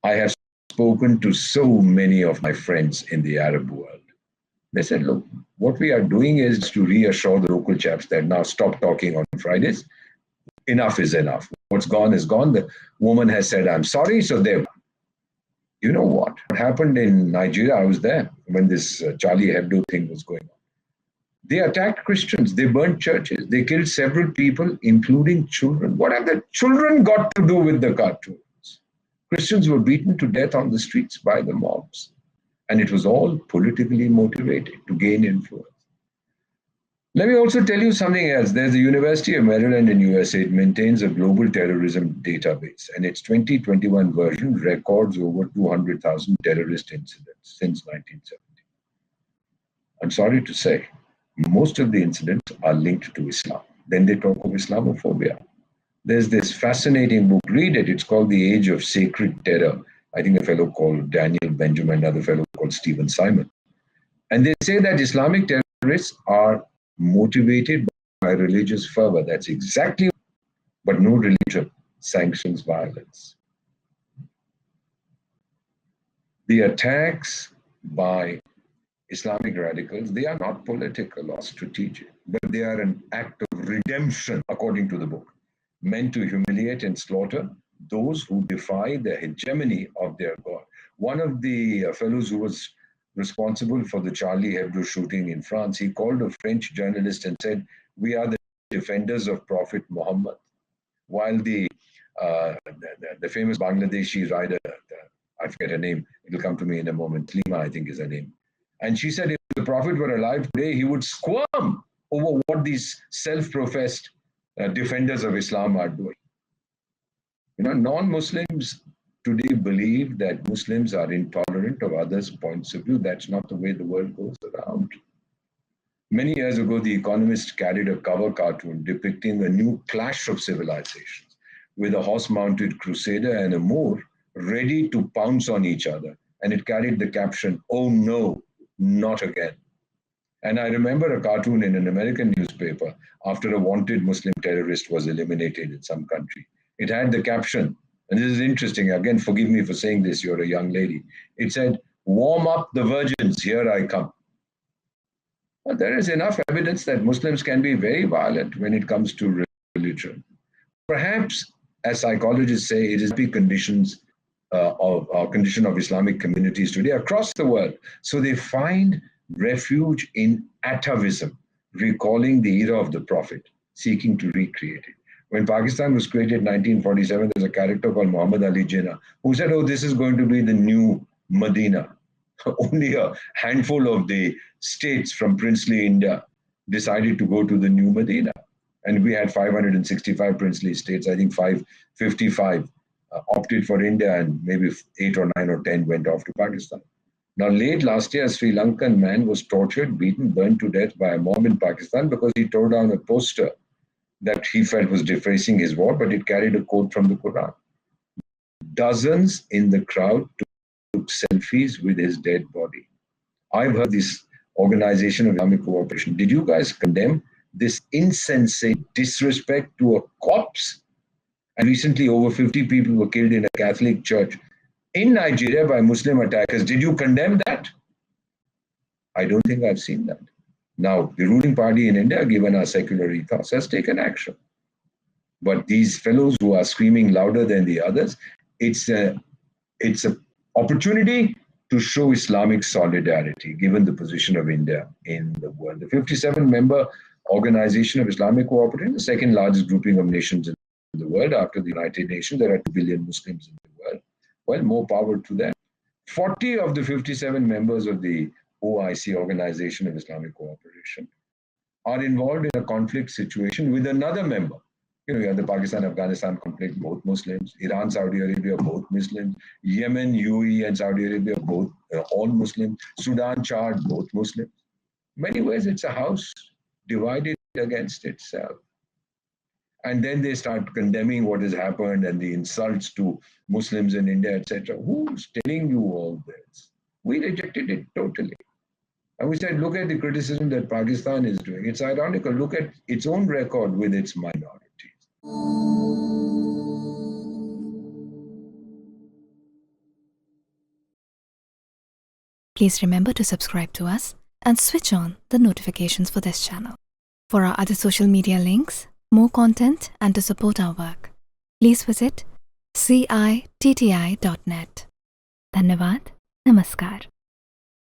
I have spoken to so many of my friends in the Arab world. They said, look, what we are doing is to reassure the local chaps that now stop talking on Fridays. Enough is enough. What's gone is gone. The woman has said, I'm sorry. So there. You know what? What happened in Nigeria? I was there when this Charlie Hebdo thing was going on. They attacked Christians. They burnt churches. They killed several people, including children. What have the children got to do with the cartoons? Christians were beaten to death on the streets by the mobs. And it was all politically motivated to gain influence. Let me also tell you something else. There's the University of Maryland in USA. It maintains a global terrorism database, and its 2021 version records over 200,000 terrorist incidents since 1970. I'm sorry to say, most of the incidents are linked to Islam. Then they talk of Islamophobia. There's this fascinating book, read it. It's called The Age of Sacred Terror. I think a fellow called Daniel Benjamin, another fellow called Stephen Simon. And they say that Islamic terrorists are motivated by religious fervor. That's exactly, but no religion sanctions violence. The attacks by Islamic radicals, they are not political or strategic, but they are an act of redemption, according to the book, meant to humiliate and slaughter those who defy the hegemony of their God. One of the fellows who was responsible for the Charlie Hebdo shooting in France, he called a French journalist and said, we are the defenders of Prophet Muhammad. While the famous Bangladeshi rider, I forget her name, it'll come to me in a moment, Lima, I think is her name. And she said if the Prophet were alive today, he would squirm over what these self-professed defenders of Islam are doing. You know, non-Muslims today believe that Muslims are intolerant of others' points of view. That's not the way the world goes around. Many years ago, The Economist carried a cover cartoon depicting a new clash of civilizations with a horse-mounted crusader and a Moor ready to pounce on each other. And it carried the caption, "Oh no, not again." And I remember a cartoon in an American newspaper after a wanted Muslim terrorist was eliminated in some country. It had the caption, and this is interesting, again, forgive me for saying this, you're a young lady. It said, "Warm up the virgins, here I come." Well, there is enough evidence that Muslims can be very violent when it comes to religion. Perhaps, as psychologists say, it is the conditions condition of Islamic communities today across the world. So they find refuge in atavism, recalling the era of the Prophet, seeking to recreate it. When Pakistan was created in 1947, there's a character called Muhammad Ali Jinnah who said, oh, this is going to be the new Medina. Only a handful of the states from princely India decided to go to the new Medina. And we had 565 princely states. I think 555 opted for India, and maybe 8 or 9 or 10 went off to Pakistan. Now, late last year, a Sri Lankan man was tortured, beaten, burned to death by a mob in Pakistan because he tore down a poster that he felt was defacing his war, but it carried a quote from the Quran. Dozens in the crowd took selfies with his dead body. I've heard this Organization of Islamic Cooperation. Did you guys condemn this insensate disrespect to a corpse? And recently, over 50 people were killed in a Catholic church in Nigeria by Muslim attackers. Did you condemn that? I don't think I've seen that. Now, the ruling party in India, given our secular ethos, has taken action. But these fellows who are screaming louder than the others, it's an opportunity to show Islamic solidarity, given the position of India in the world. The 57-member Organization of Islamic Cooperation, the second largest grouping of nations in the world after the United Nations. There are 2 billion Muslims in the world. Well, more power to them. 40 of the 57 members of the OIC, Organization of Islamic Cooperation, are involved in a conflict situation with another member. You know, you have the Pakistan-Afghanistan conflict, both Muslims. Iran, Saudi Arabia, both Muslims. Yemen, UAE, and Saudi Arabia, both all Muslims. Sudan, Chad, both Muslims. In many ways, it's a house divided against itself. And then they start condemning what has happened and the insults to Muslims in India, etc. Who's telling you all this? We rejected it totally. And we said, look at the criticism that Pakistan is doing. It's ironical. Look at its own record with its minorities. Please remember to subscribe to us and switch on the notifications for this channel. For our other social media links, more content, and to support our work, please visit citti.net. Dhanyavad. Namaskar.